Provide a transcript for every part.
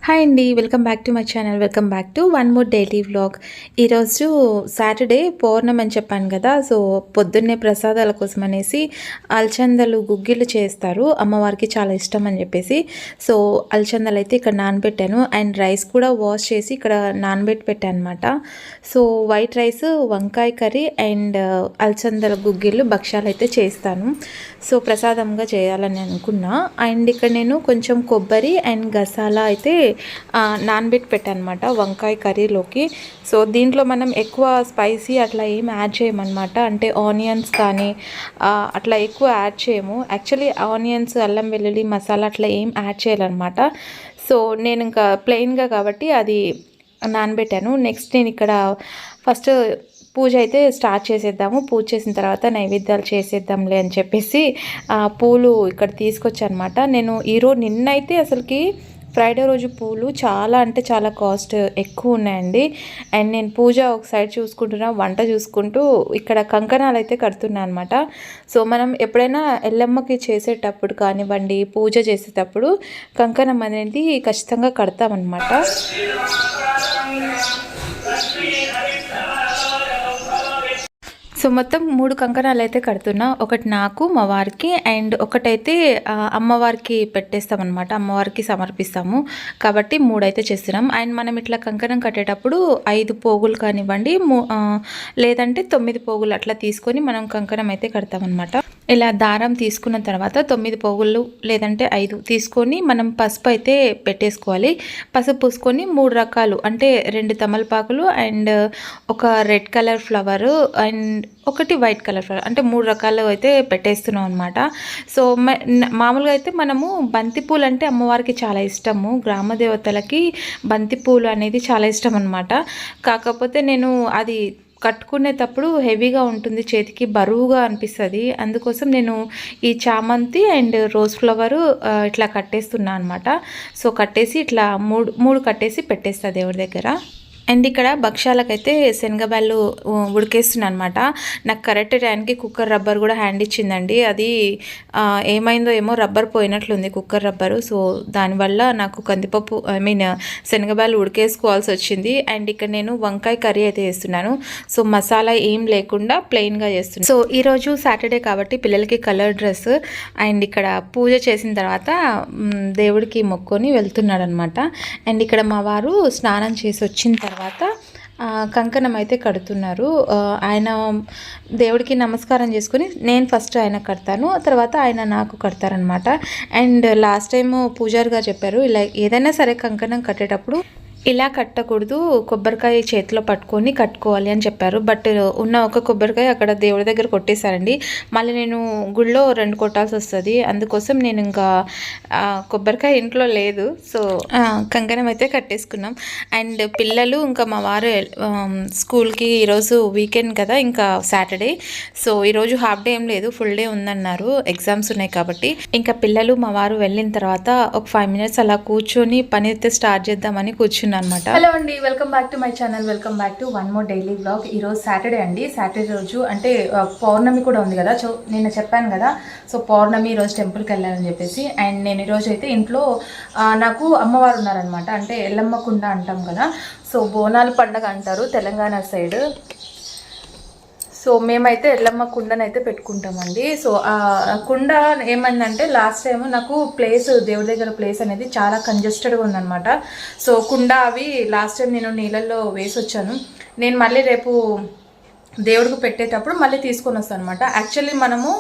Hi అండి. Welcome back to my channel. Welcome back to one more daily vlog. ఈరోజు Saturday పౌర్ణమి అని చెప్పాను కదా. సో పొద్దున్నే ప్రసాదాల కోసం అనేసి అలచందలు గుగ్గిళ్ళు చేస్తారు, అమ్మవారికి చాలా ఇష్టం అని చెప్పేసి. సో అలచందలు అయితే ఇక్కడ నానబెట్టాను అండ్ రైస్ కూడా వాష్ చేసి ఇక్కడ నానబెట్టి పెట్టాను అనమాట. సో వైట్ రైస్, వంకాయ కర్రీ అండ్ అలచందల గుగ్గిళ్ళు భక్షాలు అయితే చేస్తాను. సో ప్రసాదంగా చేయాలని అనుకున్నా. అండ్ ఇక్కడ నేను కొంచెం కొబ్బరి అండ్ గసాలా అయితే నానబెట్టి పెట్టాను అనమాట వంకాయ కర్రీలోకి. సో దీంట్లో మనం ఎక్కువ స్పైసీ అట్లా ఏం యాడ్ చేయమన్నమాట. అంటే ఆనియన్స్ కానీ అట్లా ఎక్కువ యాడ్ చేయము. యాక్చువల్లీ ఆనియన్స్, అల్లం వెల్లుల్లి మసాలా అట్లా ఏం యాడ్ చేయాలన్నమాట. సో నేను ఇంకా ప్లెయిన్గా కాబట్టి అది నానబెట్టాను. నెక్స్ట్ నేను ఇక్కడ ఫస్ట్ పూజ అయితే స్టార్ట్ చేసేద్దాము. పూజ చేసిన తర్వాత నైవేద్యాలు చేసేద్దాంలే అని చెప్పేసి పూలు ఇక్కడ తీసుకొచ్చానమాట. నేను నిన్నైతే అసలుకి ఫ్రైడే రోజు పూలు చాలా అంటే చాలా కాస్ట్ ఎక్కువ ఉన్నాయండి. అండ్ నేను పూజ ఒక సైడ్ చూసుకుంటున్నా, వంట చూసుకుంటూ ఇక్కడ కంకణాలు అయితే కడుతున్నా అనమాట. సో మనం ఎప్పుడైనా ఎల్లమ్మకి చేసేటప్పుడు కానివ్వండి, పూజ చేసేటప్పుడు కంకణం అనేది ఖచ్చితంగా కడతామన్నమాట. సో మొత్తం 3 కంకణాలు అయితే కడుతున్నా. ఒకటి నాకు, మా వారికి అండ్ ఒకటైతే అమ్మవారికి పెట్టేస్తామన్నమాట, అమ్మవారికి సమర్పిస్తాము కాబట్టి 3 అయితే చేస్తున్నాం. అండ్ మనం ఇట్లా కంకణం కట్టేటప్పుడు 5 పోగులు కానివ్వండి, లేదంటే 9 పోగులు అట్లా తీసుకొని మనం కంకణం అయితే కడతామన్నమాట. ఇలా దారం తీసుకున్న తర్వాత 9 పోగులు లేదంటే 5 తీసుకొని మనం పసుపు అయితే పెట్టేసుకోవాలి. పసుపు పూసుకొని 3 రకాలు అంటే 2 తమలపాకులు అండ్ ఒక రెడ్ కలర్ ఫ్లవరు అండ్ ఒకటి వైట్ కలర్ ఫ్లవర్ అంటే 3 రకాలు అయితే పెట్టేస్తున్నాం అనమాట. సో మామూలుగా అయితే మనము బంతిపూలు అంటే అమ్మవారికి చాలా ఇష్టము. గ్రామ దేవతలకి బంతిపూలు అనేది చాలా ఇష్టం అనమాట. కాకపోతే నేను అది కట్టుకునేటప్పుడు హెవీగా ఉంటుంది, చేతికి బరువుగా అనిపిస్తుంది. అందుకోసం నేను ఈ చామంతి అండ్ రోజ్ ఫ్లవరు ఇట్లా కట్టేస్తున్నా అనమాట. సో కట్టేసి ఇట్లా మూడు కట్టేసి పెట్టేస్తా దేవుడి దగ్గర. అండ్ ఇక్కడ భక్ష్యాలకైతే శనగబాళ్ళు ఉడికేస్తున్నాను అనమాట. నాకు కరెక్ట్ టైంకి కుక్కర్ రబ్బర్ కూడా హ్యాండ్ ఇచ్చిందండి. అది ఏమైందో ఏమో రబ్బర్ పోయినట్లుంది, కుక్కర్ రబ్బరు. సో దానివల్ల నాకు కందిపప్పు శనగబాళ్ళు ఉడికేసుకోవాల్సి వచ్చింది. అండ్ ఇక్కడ నేను వంకాయ కర్రీ అయితే చేస్తున్నాను. సో మసాలా ఏం లేకుండా ప్లెయిన్గా చేస్తున్నాను. సో ఈరోజు సాటర్డే కాబట్టి పిల్లలకి కలర్ డ్రెస్. అండ్ ఇక్కడ పూజ చేసిన తర్వాత దేవుడికి మొక్కొని వెళ్తున్నాడు అనమాట. అండ్ ఇక్కడ మా వారు స్నానం చేసి వచ్చిన తర్వాత కంకణం అయితే కడుతున్నారు. ఆయన దేవుడికి నమస్కారం చేసుకుని నేను ఫస్ట్ ఆయన కడతాను, తర్వాత ఆయన నాకు కడతారనమాట. అండ్ లాస్ట్ టైం పూజారి గారు చెప్పారు, ఇలా ఏదైనా సరే కంకణం కట్టేటప్పుడు ఇలా కట్టకూడదు, కొబ్బరికాయ చేతిలో పట్టుకొని కట్టుకోవాలి అని చెప్పారు. బట్ ఉన్న ఒక కొబ్బరికాయ అక్కడ దేవుడి దగ్గర కొట్టేశారండి. మళ్ళీ నేను గుళ్ళో 2 కొట్టాల్సి వస్తుంది. అందుకోసం నేను ఇంకా కొబ్బరికాయ ఇంట్లో లేదు. సో కంకణం అయితే కట్టేసుకున్నాం. అండ్ పిల్లలు ఇంకా మా వారు స్కూల్కి ఈరోజు వీకెండ్ కదా, ఇంకా సాటర్డే. సో ఈరోజు హాఫ్ డే ఏం లేదు, ఫుల్ డే ఉందన్నారు, ఎగ్జామ్స్ ఉన్నాయి కాబట్టి. ఇంకా పిల్లలు మా వారు వెళ్ళిన తర్వాత ఒక 5 minutes అలా కూర్చొని పని అయితే స్టార్ట్ చేద్దామని కూర్చుని అనమాట. హలో అండి, welcome back to my channel. Welcome back to one more daily vlog. ఈరోజు సాటర్డే అండి. సాటర్డే రోజు అంటే పౌర్ణమి కూడా ఉంది కదా. సో నేను చెప్పాను కదా, సో పౌర్ణమి ఈరోజు టెంపుల్కి వెళ్ళాలని చెప్పేసి. అండ్ నేను ఈరోజు అయితే ఇంట్లో నాకు అమ్మవారు ఉన్నారనమాట. అంటే ఎల్లమ్మ కుండ అంటాం కదా. సో బోనాల పండగ అంటారు తెలంగాణ సైడ్. సో మేమైతే ఎల్లమ్మ కుండనైతే పెట్టుకుంటామండి. సో ఆ కుండ ఏమైందంటే లాస్ట్ టైం నాకు ప్లేస్, దేవుడి దగ్గర ప్లేస్ అనేది చాలా కంజెస్టెడ్గా ఉందన్నమాట. సో కుండ అవి లాస్ట్ టైం నేను నీళ్ళల్లో వేసి వచ్చాను. నేను మళ్ళీ రేపు దేవుడికి పెట్టేటప్పుడు మళ్ళీ తీసుకొని వస్తాను అనమాట. యాక్చువల్లీ మనము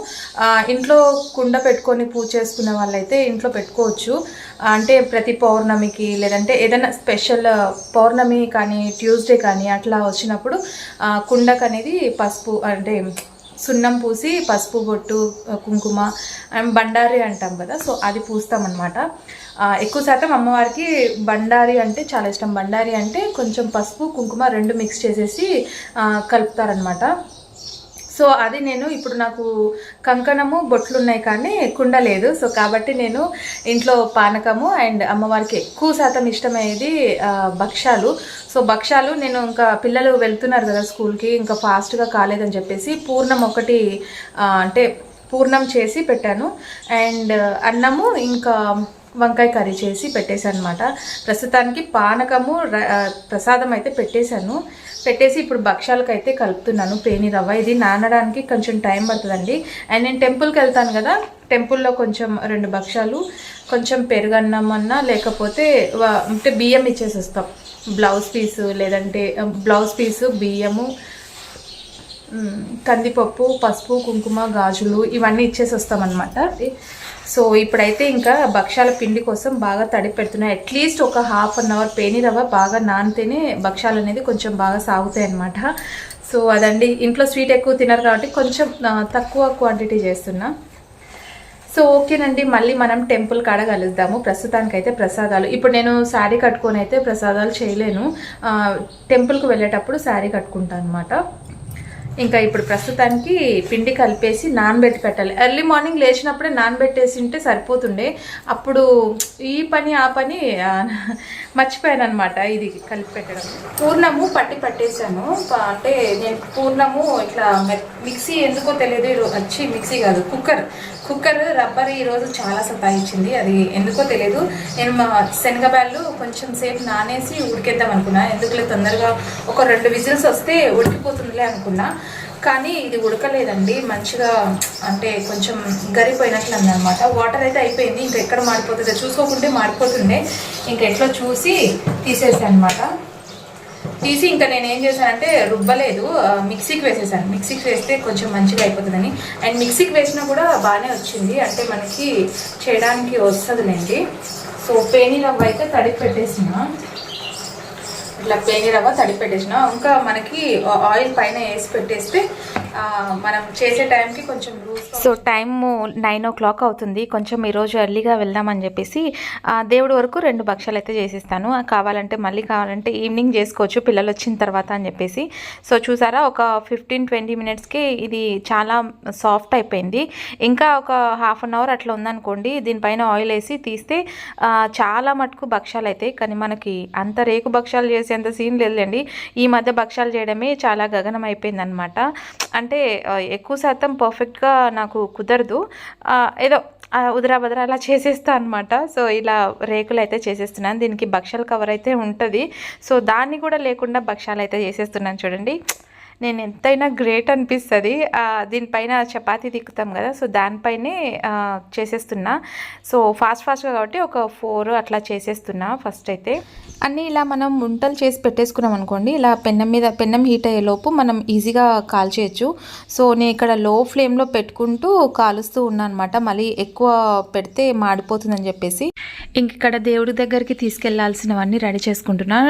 ఇంట్లో కుండ పెట్టుకొని పూజ చేసుకునే వాళ్ళైతే ఇంట్లో పెట్టుకోవచ్చు. అంటే ప్రతి పౌర్ణమికి లేదంటే ఏదైనా స్పెషల్ పౌర్ణమి కానీ ట్యూస్డే కానీ అట్లా వచ్చినప్పుడు కుండకు అనేది పసుపు అంటే సున్నం పూసి పసుపు బొట్టు, కుంకుమ బండారి అంటాం కదా. సో అది పూస్తామన్నమాట. ఎక్కువ శాతం అమ్మవారికి బండారి అంటే చాలా ఇష్టం. బండారి అంటే కొంచెం పసుపు కుంకుమ 2 మిక్స్ చేసేసి కలుపుతారనమాట. సో అది నేను ఇప్పుడు నాకు కంకణము బొట్లు ఉన్నాయి కానీ కుండ లేదు. సో కాబట్టి నేను ఇంట్లో పానకము అండ్ అమ్మవారికి ఎక్కువ శాతం ఇష్టమయ్యేది భక్షాలు. సో భక్షాలు నేను ఇంకా పిల్లలు వెళ్తున్నారు కదా స్కూల్కి, ఇంకా ఫాస్ట్గా కాలేదని చెప్పేసి పూర్ణం ఒకటి అంటే పూర్ణం చేసి పెట్టాను. అండ్ అన్నము ఇంకా వంకాయ కర్రీ చేసి పెట్టేశాను అనమాట. ప్రస్తుతానికి పానకము ప్రసాదం అయితే పెట్టేసి ఇప్పుడు భక్ష్యాలకు అయితే కలుపుతున్నాను పేని రవ్వ. ఇది నానడానికి కొంచెం టైం పడుతుందండి. అండ్ నేను టెంపుల్కి వెళ్తాను కదా, టెంపుల్లో కొంచెం 2 భక్ష్యాలు, కొంచెం పెరుగన్నం అన్నా లేకపోతే అంటే బియ్యం ఇచ్చేసి వస్తాం. బ్లౌజ్ పీసు బియ్యము, కందిపప్పు, పసుపు, కుంకుమ, గాజులు ఇవన్నీ ఇచ్చేసి వస్తామన్నమాట. సో ఇప్పుడైతే ఇంకా భక్ష్యాల పిండి కోసం బాగా తడిపి పెడుతున్నాయి. అట్లీస్ట్ ఒక ½ అన్ అవర్ పేని రవ్వ బాగా నానితేనే భక్ష్యాలు అనేది కొంచెం బాగా సాగుతాయి అన్నమాట. సో అదండి, ఇంట్లో స్వీట్ ఎక్కువ తినరు కాబట్టి కొంచెం తక్కువ క్వాంటిటీ చేస్తున్నా. సో ఓకేనండి, మళ్ళీ మనం టెంపుల్ కాడ కలుద్దాము. ప్రస్తుతానికైతే ప్రసాదాలు, ఇప్పుడు నేను శారీ కట్టుకొని అయితే ప్రసాదాలు చేయలేను, టెంపుల్కి వెళ్ళేటప్పుడు శారీ కట్టుకుంటాను అనమాట. ఇంకా ఇప్పుడు ప్రస్తుతానికి పిండి కలిపేసి నానబెట్టి పెట్టాలి. ఎర్లీ మార్నింగ్ లేచినప్పుడే నానబెట్టేసి ఉంటే సరిపోతుండే. అప్పుడు ఈ పని ఆ పని మర్చిపోయాను అనమాట. ఇది కలిపి పెట్టడం, పూర్ణము పట్టేసాను. అంటే నేను పూర్ణము ఇట్లా మిక్సీ ఎందుకో తెలియదు, మిక్సీ కాదు కుక్కర్ రబ్బర్ ఈరోజు చాలా సతాయించింది. అది ఎందుకో తెలియదు. నేను శనగబ్యాళ్ళు కొంచెం సేపు నానేసి ఉడికేద్దాం అనుకున్నా. ఎందుకులే తొందరగా ఒక 2 విజిల్స్ వస్తే ఉడికిపోతుందిలే అనుకున్నా. కానీ ఇది ఉడకలేదండి మంచిగా, అంటే కొంచెం గరిపోయినట్లు అందనమాట. వాటర్ అయితే అయిపోయింది, ఇంకా ఎక్కడ మాడిపోతుందో చూసుకోకుంటే మాడిపోతుండే. ఇంకా ఎట్లా చూసి తీసేసాను అనమాట. తీసి ఇంకా నేను ఏం చేశానంటే రుబ్బలేదు, మిక్సీకి వేసేసాను. మిక్సీకి వేస్తే కొంచెం మంచిగా అయిపోతుందని. అండ్ మిక్సీకి వేసినా కూడా బాగానే వచ్చింది, అంటే మనకి చేయడానికి వస్తుందిలేండి. సో పేని రవ్వ అయితే తడిపి పెట్టేసిన, ఇట్లా పేని రవ్వ తడిపి పెట్టేసిన. ఇంకా మనకి ఆయిల్ పైన వేసి పెట్టేస్తే మనం చేసే టైంకి కొంచెం లూజ్. సో టైము 9 o'clock అవుతుంది. కొంచెం ఈరోజు ఎర్లీగా వెళ్దామని చెప్పేసి దేవుడి వరకు 2 భక్ష్యాలు అయితే చేసిస్తాను. కావాలంటే ఈవినింగ్ చేసుకోవచ్చు పిల్లలు వచ్చిన తర్వాత అని చెప్పేసి. సో చూసారా, ఒక 15-20 minutesకి ఇది చాలా సాఫ్ట్ అయిపోయింది. ఇంకా ఒక ½ అన్ అవర్ అట్లా ఉందనుకోండి, దీనిపైన ఆయిల్ వేసి తీస్తే చాలా మటుకు భక్ష్యాలు అవుతాయి. కానీ మనకి అంత రేకు భక్ష్యాలు చేసేంత సీన్ లేదులేండి. ఈ మధ్య భక్ష్యాలు చేయడమే చాలా గగనం అయిపోయింది అనమాట. అంటే ఎక్కువ శాతం పర్ఫెక్ట్గా నాకు కుదరదు, ఏదో ఉదరా బదరా అలా చేసేస్తా అనమాట. సో ఇలా రేకులు అయితే చేసేస్తున్నాను. దీనికి భక్ష్యాల కవర్ అయితే ఉంటుంది, సో దాన్ని కూడా లేకుండా భక్ష్యాలు అయితే చేసేస్తున్నాను. చూడండి, నేను ఎంతైనా గ్రేట్ అనిపిస్తుంది. దీనిపైన చపాతీ తిక్కుతాం కదా, సో దానిపైనే చేసేస్తున్నా. సో ఫాస్ట్గా కాబట్టి ఒక 4 అట్లా చేసేస్తున్నా. ఫస్ట్ అయితే అన్నీ ఇలా మనం వంటలు చేసి పెట్టేసుకున్నాం అనుకోండి, ఇలా పెన్నం హీట్ అయ్యేలోపు మనం ఈజీగా కాల్చేయచ్చు. సో నేను ఇక్కడ లో ఫ్లేమ్లో పెట్టుకుంటూ కాలుస్తూ ఉన్నాను అనమాట. మళ్ళీ ఎక్కువ పెడితే మాడిపోతుందని చెప్పేసి ఇంక ఇక్కడ దేవుడి దగ్గరికి తీసుకెళ్లాల్సినవన్నీ రెడీ చేసుకుంటున్నా.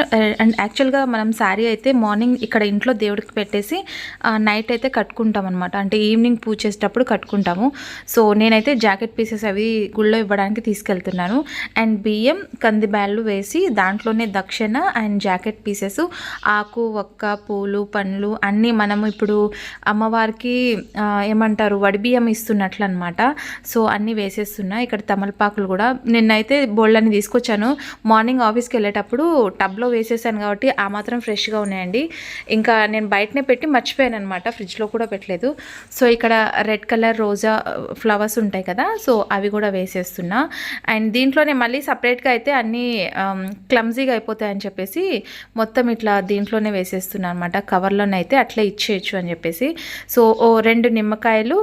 అండ్ యాక్చువల్గా మనం శారీ అయితే మార్నింగ్ ఇక్కడ ఇంట్లో దేవుడికి పెట్టేసి నైట్ అయితే కట్టుకుంటాం అనమాట. అంటే ఈవినింగ్ పూజ చేసేటప్పుడు కట్టుకుంటాము. సో నేనైతే జాకెట్ పీసెస్ అవి గుళ్ళో ఇవ్వడానికి తీసుకెళ్తున్నాను. అండ్ బియ్యం, కందిబ్యాళ్ళు వేసి దాంట్లోనే దక్షిణ అండ్ జాకెట్ పీసెస్, ఆకు, ఒక్క, పూలు, పండ్లు అన్నీ మనము ఇప్పుడు అమ్మవారికి ఏమంటారు వడిబియ్యం ఇస్తున్నట్లు అనమాట. సో అన్నీ వేసేస్తున్నా. ఇక్కడ తమలపాకులు కూడా నిన్నైతే బోళ్ళని తీసుకొచ్చాను. మార్నింగ్ ఆఫీస్కి వెళ్ళేటప్పుడు టబ్లో వేసేసాను కాబట్టి ఆ మాత్రం ఫ్రెష్గా ఉన్నాయండి. ఇంకా నేను బయటనే పెట్టి మర్చిపోయాను అనమాట, ఫ్రిడ్జ్లో కూడా పెట్టలేదు. సో ఇక్కడ రెడ్ కలర్ రోజా ఫ్లవర్స్ ఉంటాయి కదా, సో అవి కూడా వేసేస్తున్నా. అండ్ దీంట్లోనే మళ్ళీ సపరేట్గా అయితే అన్నీ క్లమ్జీగా అయిపోతాయని చెప్పేసి మొత్తం ఇట్లా దీంట్లోనే వేసేస్తున్నా అనమాట. కవర్లోనే అయితే అట్లా ఇచ్చేయచ్చు అని చెప్పేసి. సో 2 నిమ్మకాయలు,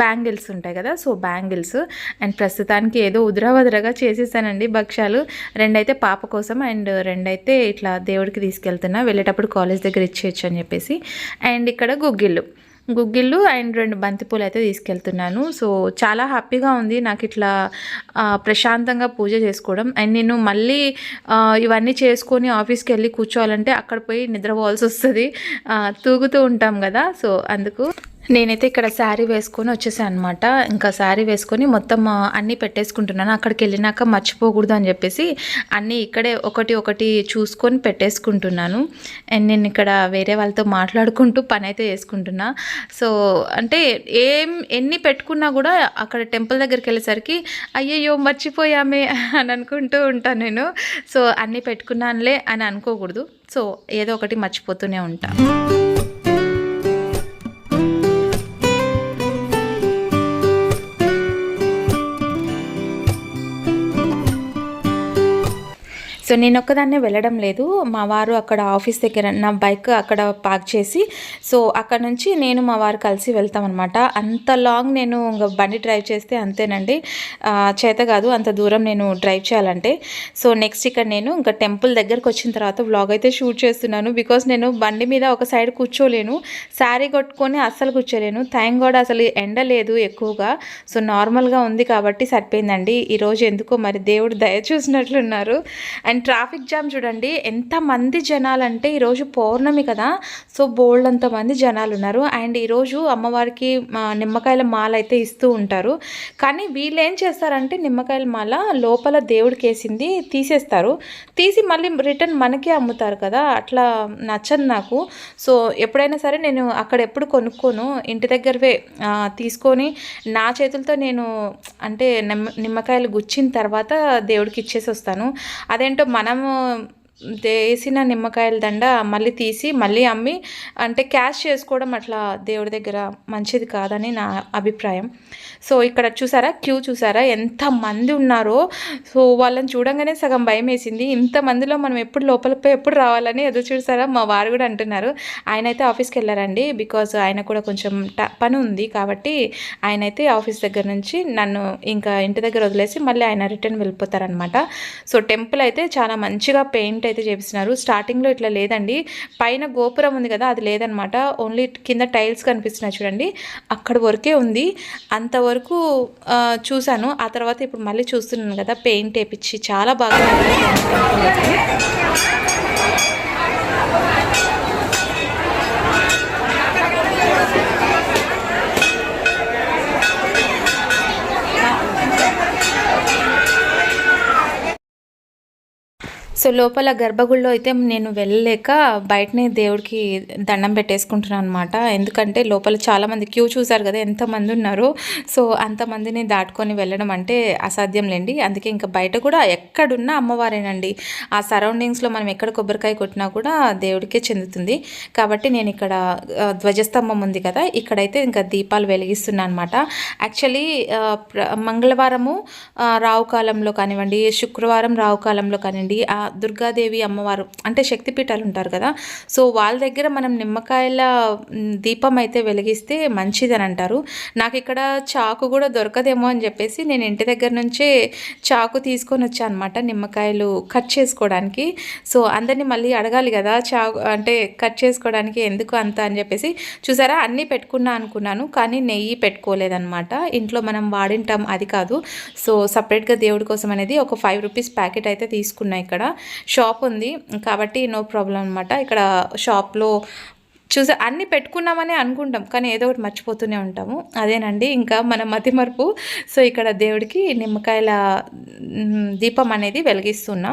బ్యాంగిల్స్ ఉంటాయి కదా, సో బ్యాంగిల్స్. అండ్ ప్రస్తుతానికి ఏదో ఉదరవదరగా చేసేసానండి భక్ష్యాలు. 2 అయితే పాప కోసం అండ్ 2 అయితే ఇట్లా దేవుడికి తీసుకెళ్తున్నా, వెళ్ళేటప్పుడు కాలేజ్ దగ్గర ఇచ్చేయచ్చు అని చెప్పేసి. అండ్ ఇక్కడ గుగ్గిళ్ళు అండ్ 2 బంతిపూలు అయితే తీసుకెళ్తున్నాను. సో చాలా హ్యాపీగా ఉంది నాకు ఇట్లా ప్రశాంతంగా పూజ చేసుకోవడం. అండ్ నేను మళ్ళీ ఇవన్నీ చేసుకొని ఆఫీస్కి వెళ్ళి కూర్చోవాలంటే అక్కడ పోయి నిద్రపోవాల్సి వస్తుంది, తూగుతూ ఉంటాం కదా. సో అందుకు నేనైతే ఇక్కడ శారీ వేసుకొని వచ్చేసాను అనమాట. ఇంకా శారీ వేసుకొని మొత్తం అన్నీ పెట్టేసుకుంటున్నాను. అక్కడికి వెళ్ళినాక మర్చిపోకూడదు అని చెప్పేసి అన్నీ ఇక్కడే ఒకటి చూసుకొని పెట్టేసుకుంటున్నాను. అండ్ నేను ఇక్కడ వేరే వాళ్ళతో మాట్లాడుకుంటూ పని అయితే చేసుకుంటున్నా. సో అంటే ఎన్ని పెట్టుకున్నా కూడా అక్కడ టెంపుల్ దగ్గరికి వెళ్ళేసరికి అయ్యయ్యో మర్చిపోయామే అని అనుకుంటూ ఉంటాను నేను. సో అన్నీ పెట్టుకున్నానులే అని అనుకోకూడదు, సో ఏదో ఒకటి మర్చిపోతూనే ఉంటాను. సో నేను ఒక్కదాన్నే వెళ్ళడం లేదు, మా వారు అక్కడ ఆఫీస్ దగ్గర నా బైక్ అక్కడ పార్క్ చేసి, సో అక్కడ నుంచి నేను మా వారు కలిసి వెళ్తామన్నమాట. అంత లాంగ్ నేను బండి డ్రైవ్ చేస్తే అంతేనండి, చేత కాదు అంత దూరం నేను డ్రైవ్ చేయాలంటే. సో నెక్స్ట్ ఇక్కడ నేను ఇంకా టెంపుల్ దగ్గరకు వచ్చిన తర్వాత వ్లాగ్ అయితే షూట్ చేస్తున్నాను. బికాస్ నేను బండి మీద ఒక సైడ్ కూర్చోలేను, శారీ కొట్టుకొని అస్సలు కూర్చోలేను. థ్యాంక్ గాడ్ అసలు ఎండ లేదు ఎక్కువగా, సో నార్మల్గా ఉంది కాబట్టి సరిపోయిందండి. ఈరోజు ఎందుకో మరి దేవుడు దయ చూసినట్లున్నారు. అండ్ ట్రాఫిక్ జామ్ చూడండి ఎంతమంది జనాలు అంటే, ఈరోజు పౌర్ణమి కదా, సో బోల్డ్ అంతమంది జనాలు ఉన్నారు. అండ్ ఈరోజు అమ్మవారికి నిమ్మకాయల మాల అయితే ఇస్తూ ఉంటారు. కానీ వీళ్ళు ఏం చేస్తారంటే నిమ్మకాయల మాల లోపల దేవుడికి వేసింది తీసేస్తారు, తీసి మళ్ళీ రిటర్న్ మనకే అమ్ముతారు కదా, అట్లా నచ్చదు నాకు. సో ఎప్పుడైనా సరే నేను అక్కడ ఎప్పుడు కొనుక్కోను, ఇంటి దగ్గరవే తీసుకొని నా చేతులతో నేను అంటే నిమ్మకాయలు గుచ్చిన తర్వాత దేవుడికి ఇచ్చేసి వస్తాను. అదేంటో మనము వేసిన నిమ్మకాయల దండ మళ్ళీ తీసి మళ్ళీ అమ్మి అంటే క్యాష్ చేసుకోవడం అట్లా దేవుడి దగ్గర మంచిది కాదని నా అభిప్రాయం. సో ఇక్కడ చూసారా క్యూ చూసారా ఎంతమంది ఉన్నారో, సో వాళ్ళని చూడంగానే సగం భయం వేసింది. ఇంతమందిలో మనం ఎప్పుడు లోపలిపై ఎప్పుడు రావాలని ఎదురు చూసారా. మా వారు కూడా అంటున్నారు, ఆయన అయితే ఆఫీస్కి వెళ్ళారండి, బికాజ్ ఆయన కూడా కొంచెం పని ఉంది కాబట్టి ఆయన అయితే ఆఫీస్ దగ్గర నుంచి నన్ను ఇంకా ఇంటి దగ్గర వదిలేసి మళ్ళీ ఆయన రిటర్న్ వెళ్ళిపోతారనమాట. సో టెంపుల్ అయితే చాలా మంచిగా పెయింట్ అయితే చేపిస్తున్నారు. స్టార్టింగ్లో ఇట్లా లేదండి, పైన గోపురం ఉంది కదా అది లేదనమాట, ఓన్లీ కింద టైల్స్ కనిపిస్తున్నాయి చూడండి, అక్కడ వరకే ఉంది. అంతవరకు చూశాను. ఆ తర్వాత ఇప్పుడు మళ్ళీ చూస్తున్నాను కదా పెయింట్ వేపించి చాలా బాగా సో లోపల గర్భగుడిలో అయితే నేను వెళ్ళలేక బయటనే దేవుడికి దండం పెట్టేసుకుంటున్నాను అనమాట. ఎందుకంటే లోపల చాలామంది క్యూ చూసారు కదా ఎంతమంది ఉన్నారు, సో అంతమందిని దాటుకొని వెళ్ళడం అంటే అసాధ్యంలేండి. అందుకే ఇంకా బయట కూడా ఎక్కడున్నా అమ్మవారేనండి, ఆ సరౌండింగ్స్లో మనం ఎక్కడ కొబ్బరికాయ కొట్టినా కూడా దేవుడికే చెందుతుంది. కాబట్టి నేను ఇక్కడ ధ్వజస్తంభం ఉంది కదా, ఇక్కడైతే ఇంకా దీపాలు వెలిగిస్తున్నాను అనమాట. యాక్చువల్లీ మంగళవారము రావుకాలంలో కానివ్వండి, శుక్రవారం రావుకాలంలో కానివ్వండి, దుర్గాదేవి అమ్మవారు అంటే శక్తిపీఠాలు ఉంటారు కదా, సో వాళ్ళ దగ్గర మనం నిమ్మకాయల దీపం అయితే వెలిగిస్తే మంచిదని అంటారు. నాకు ఇక్కడ చాకు కూడా దొరకదేమో అని చెప్పేసి నేను ఇంటి దగ్గర నుంచే చాకు తీసుకొని వచ్చాను అనమాట నిమ్మకాయలు కట్ చేసుకోవడానికి. సో అందరినీ మళ్ళీ అడగాలి కదా చాకు అంటే కట్ చేసుకోవడానికి ఎందుకు అంత అని చెప్పేసి చూసారా అన్నీ పెట్టుకున్నా అనుకున్నాను, కానీ నెయ్యి పెట్టుకోలేదన్నమాట. ఇంట్లో మనం వాడింటాం అది కాదు. సో సపరేట్గా దేవుడి కోసం అనేది ఒక 5 రూపీస్ ప్యాకెట్ అయితే తీసుకున్నా. ఇక్కడ షాప్ ఉంది కాబట్టి నో ప్రాబ్లం అనమాట. ఇక్కడ షాప్లో చూసా అన్నీ పెట్టుకున్నామని అనుకుంటాం, కానీ ఏదో ఒకటి మర్చిపోతూనే ఉంటాము. అదేనండి ఇంకా మన మతిమరుపు. సో ఇక్కడ దేవుడికి నిమ్మకాయల దీపం అనేది వెలిగిస్తున్నా.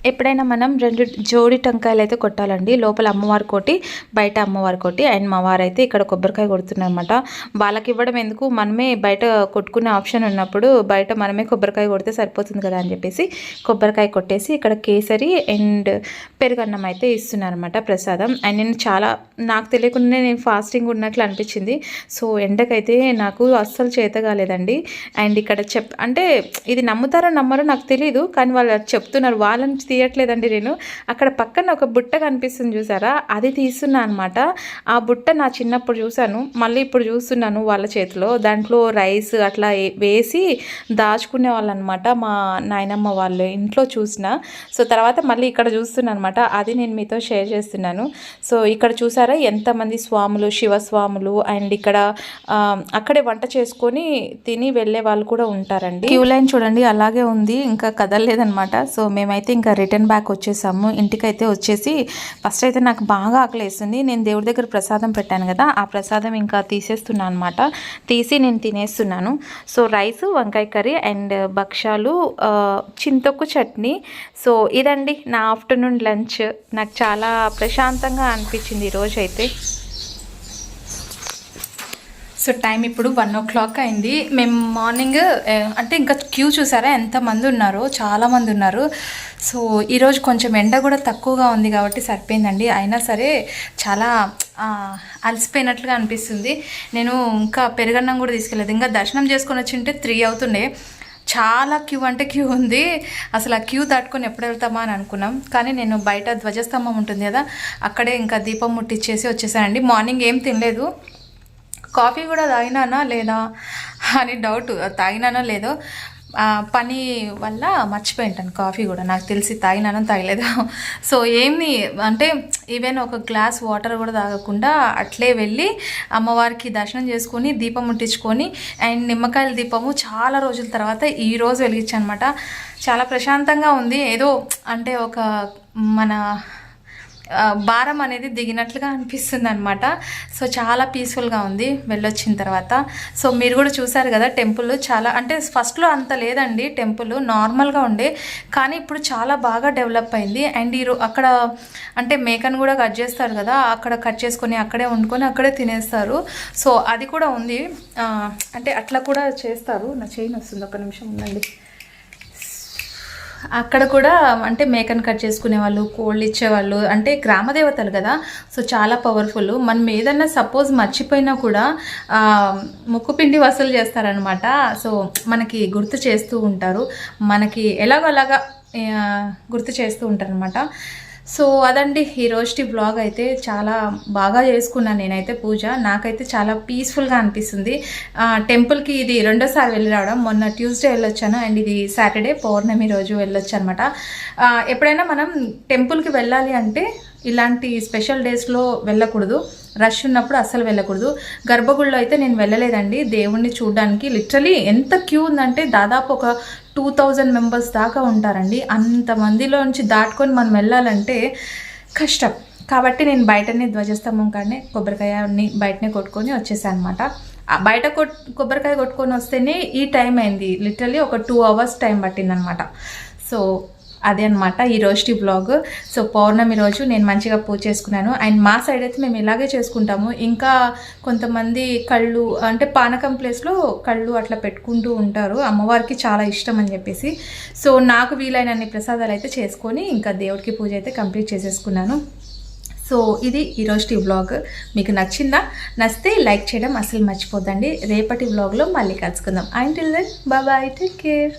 ఎప్పుడైనా మనం 2 జోడి టెంకాయలు అయితే కొట్టాలండి, లోపల అమ్మవారి కోటి బయట అమ్మవారి కోటి. అండ్ మా వారు అయితే ఇక్కడ కొబ్బరికాయ కొడుతున్నారన్నమాట. వాళ్ళకి ఇవ్వడం ఎందుకు, మనమే బయట కొట్టుకునే ఆప్షన్ ఉన్నప్పుడు బయట మనమే కొబ్బరికాయ కొడితే సరిపోతుంది కదా అని చెప్పేసి కొబ్బరికాయ కొట్టేసి ఇక్కడ కేసరి అండ్ పెరుగన్నం అయితే ఇస్తున్నారన్నమాట ప్రసాదం. అండ్ నేను నాకు తెలియకుండానే నేను ఫాస్టింగ్ ఉన్నట్లు అనిపించింది. సో ఎండకైతే నాకు అస్సలు చేత కాలేదండి. అండ్ ఇక్కడ అంటే ఇది నమ్ముతారో నమ్మరో నాకు తెలియదు, కానీ వాళ్ళు చెప్తున్నారు, వాళ్ళని తీయట్లేదండి నేను. అక్కడ పక్కన ఒక బుట్ట కనిపిస్తుంది చూసారా, అది తీస్తున్నా అనమాట. ఆ బుట్ట నా చిన్నప్పుడు చూశాను, మళ్ళీ ఇప్పుడు చూస్తున్నాను వాళ్ళ చేతిలో. దాంట్లో రైస్ అట్లా వేసి దాచుకునే వాళ్ళు అనమాట మా నాయనమ్మ వాళ్ళు ఇంట్లో చూసిన. సో తర్వాత మళ్ళీ ఇక్కడ చూస్తున్నాను అనమాట, అది నేను మీతో షేర్ చేస్తున్నాను. సో ఇక్కడ చూసారా ఎంతమంది స్వాములు, శివస్వాములు, అండ్ ఇక్కడ అక్కడే వంట చేసుకొని తిని వెళ్ళే వాళ్ళు కూడా ఉంటారండి. క్యూ లైన్ చూడండి అలాగే ఉంది, ఇంకా కదలలేదనమాట. సో మేమైతే ఇంకా రిటర్న్ బ్యాక్ వచ్చేసాము. ఇంటికైతే వచ్చేసి ఫస్ట్ అయితే నాకు బాగా ఆకలేస్తుంది. నేను దేవుడి దగ్గర ప్రసాదం పెట్టాను కదా, ఆ ప్రసాదం ఇంకా తీసేస్తున్నాను అనమాట. తీసి నేను తినేస్తున్నాను. సో రైస్, వంకాయ కర్రీ అండ్ భక్షాలు, చింతొక్కు చట్నీ. సో ఇదండి నా ఆఫ్టర్నూన్ లంచ్. నాకు చాలా ప్రశాంతంగా అనిపించింది ఈరోజు అయితే. సో టైం ఇప్పుడు 1 o'clock అయింది. మేము మార్నింగ్ అంటే ఇంకా క్యూ చూసారా ఎంతమంది ఉన్నారో, చాలామంది ఉన్నారు. సో ఈరోజు కొంచెం ఎండ కూడా తక్కువగా ఉంది కాబట్టి సరిపోయిందండి. అయినా సరే చాలా అలసిపోయినట్లుగా అనిపిస్తుంది. నేను ఇంకా పెరుగన్నం కూడా తీసుకెళ్ళలేదు, ఇంకా దర్శనం చేసుకొని వచ్చి ఉంటే 3 అవుతుండే. చాలా క్యూ అంటే క్యూ ఉంది. అసలు ఆ క్యూ దాటుకొని ఎప్పుడు వెళ్తామా అని అనుకున్నాం. కానీ నేను బయట ధ్వజస్తంభం ఉంటుంది కదా, అక్కడే ఇంకా దీపం ముట్టించేసి వచ్చేసానండి. మార్నింగ్ ఏం తినలేదు. కాఫీ కూడా తాగినానా లేదా అని డౌట్, తాగినానో లేదో. పని వల్ల మర్చిపోయింటాను కాఫీ కూడా, నాకు తెలిసి తాగినానో తాగలేదు. సో ఏమి అంటే ఈవెన్ ఒక గ్లాస్ వాటర్ కూడా తాగకుండా అట్లే వెళ్ళి అమ్మవారికి దర్శనం చేసుకొని దీపం ముట్టించుకొని అండ్ నిమ్మకాయల దీపము చాలా రోజుల తర్వాత ఈరోజు వెలిగించానమాట. చాలా ప్రశాంతంగా ఉంది. ఏదో అంటే ఒక మన భారం అనేది దిగినట్లుగా అనిపిస్తుంది అనమాట. సో చాలా పీస్ఫుల్గా ఉంది వెళ్ళొచ్చిన తర్వాత. సో మీరు కూడా చూసారు కదా టెంపుల్, చాలా అంటే ఫస్ట్లో అంత లేదండి టెంపుల్, నార్మల్గా ఉండే, కానీ ఇప్పుడు చాలా బాగా డెవలప్ అయింది. అండ్ అక్కడ అంటే మేకను కూడా కట్ చేస్తారు కదా, అక్కడ కట్ చేసుకొని అక్కడే వండుకొని అక్కడే తినేస్తారు. సో అది కూడా ఉంది, అంటే అట్లా కూడా చేస్తారు. నా చైన్ వస్తుంది, ఒక నిమిషం ఉందండి. అక్కడ కూడా అంటే మేకను కట్ చేసుకునే వాళ్ళు, కోళ్ళు ఇచ్చేవాళ్ళు, అంటే గ్రామదేవతలు కదా, సో చాలా పవర్ఫుల్. మనం ఏదన్నా సపోజ్ మర్చిపోయినా కూడా ముక్కుపిండి వసూలు చేస్తారనమాట. సో మనకి గుర్తు చేస్తూ ఉంటారు, మనకి ఎలాగోలాగా గుర్తు చేస్తూ ఉంటారనమాట. సో అదండి ఈ రోజుటి బ్లాగ్. అయితే చాలా బాగా చేసుకున్నాను నేనైతే పూజ. నాకైతే చాలా పీస్ఫుల్గా అనిపిస్తుంది. టెంపుల్కి ఇది రెండోసారి వెళ్ళి రావడం. మొన్న ట్యూస్డే వెళ్ళొచ్చాను అండ్ ఇది సాటర్డే పౌర్ణమి రోజు వెళ్ళొచ్చు అనమాట. ఎప్పుడైనా మనం టెంపుల్కి వెళ్ళాలి అంటే ఇలాంటి స్పెషల్ డేస్లో వెళ్ళకూడదు, రష్ ఉన్నప్పుడు అస్సలు వెళ్ళకూడదు. గర్భగుడిలో అయితే నేను వెళ్ళలేదండి దేవుణ్ణి చూడడానికి. లిటరలీ ఎంత క్యూ ఉందంటే దాదాపు ఒక 2000 మెంబర్స్ దాకా ఉంటారండి. అంతమందిలోంచి దాటుకొని మనం వెళ్ళాలంటే కష్టం. కాబట్టి నేను బయటనే ధ్వజస్తంభం కాడనే కొబ్బరికాయని బయటనే కొట్టుకొని వచ్చేసాను అనమాట. బయట కొబ్బరికాయ కొట్టుకొని వస్తేనే ఈ టైం అయింది. లిటరలీ ఒక 2 hours టైం పట్టిందనమాట. సో అదే అనమాట ఈ రోజుటి బ్లాగ్. సో పౌర్ణమి రోజు నేను మంచిగా పూజ చేసుకున్నాను. అండ్ మా సైడ్ అయితే మేము ఇలాగే చేసుకుంటాము. ఇంకా కొంతమంది కళ్ళు అంటే పానకం ప్లేస్లో కళ్ళు అట్లా పెట్టుకుంటూ ఉంటారు, అమ్మవారికి చాలా ఇష్టం అని చెప్పేసి. సో నాకు వీలైనన్ని ప్రసాదాలు అయితే చేసుకొని ఇంకా దేవుడికి పూజ అయితే కంప్లీట్ చేసేసుకున్నాను. సో ఇది ఈరోజు వ్లాగ్. మీకు నచ్చిందా? నచ్చితే లైక్ చేయడం అసలు మర్చిపోద్దండి. రేపటి వ్లాగ్లో మళ్ళీ కలుసుకుందాం. Until then bye, take care.